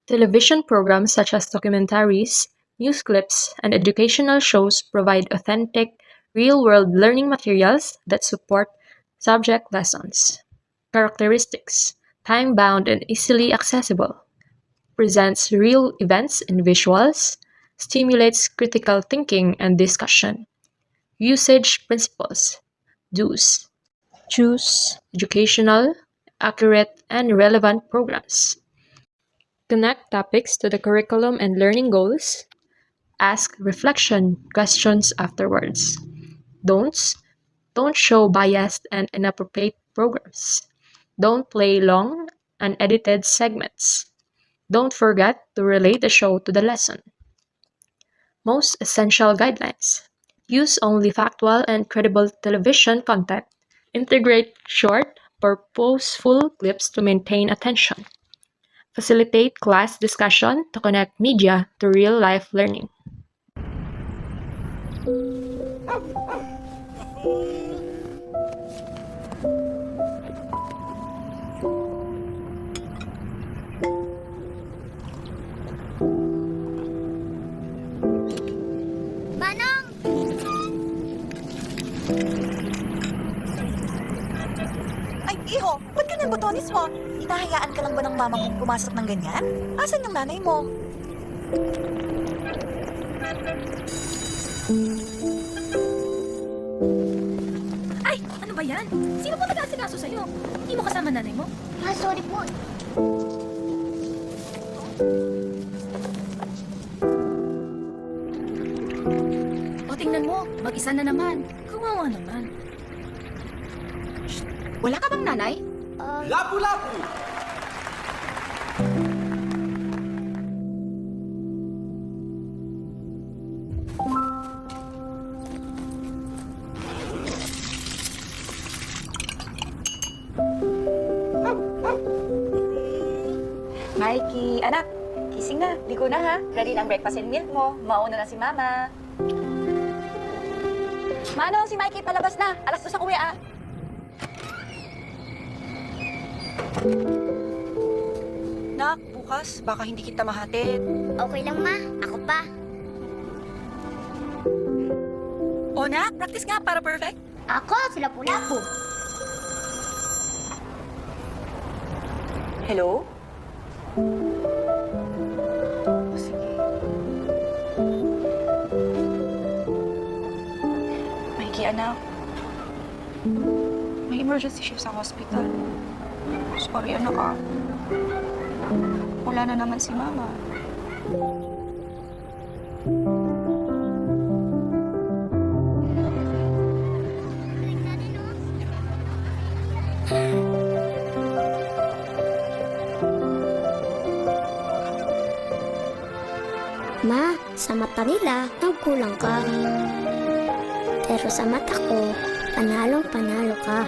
Television programs such as documentaries, news clips, and educational shows provide authentic, real world learning materials that support subject lessons. Characteristics: time bound and easily accessible, presents real events in visuals, stimulates critical thinking and discussion. Usage principles: do's. Choose educational, accurate, and relevant programs. Connect topics to the curriculum and learning goals. Ask reflection questions afterwards. Don'ts: don't show biased and inappropriate programs. Don't play long, unedited segments. Don't forget to relate the show to the lesson. Most essential guidelines: use only factual and credible television content. Integrate short, purposeful clips to maintain attention. Facilitate class discussion to connect media to real-life learning. Manong! Ay, iho, ba't ganyan botones mo? Hinahayaan ka lang ba ng mama mong pumasok ng ganyan? Asan yung nanay mo? Ay, ano ba yan? Sino po nag-aasikaso sa'yo? Hindi mo kasama nanay mo? Sorry po. O tingnan mo, mag-isa na naman. Kawawa naman. Wala ka bang nanay? Lapu-lapu! Mikey, anak, gising na. Ligo na ha. Ready na ang breakfast and milk mo. Mauna na si mama. Manong, si Mikey palabas na. Alas 2 ang uwi ah. Nak, bukas baka hindi kita mahatid. Okay lang, ma. Ako pa. O nak, practice nga para perfect. Ako, sila Lapu-Lapu. Hello? O, sige. Mikey, anak. May emergency shift sa hospital. Sorry, anak ah. Wala na naman si mama. Ma, sa mata nila, nagkulang ka. Pero sa mata ko, panalo-panalo ka.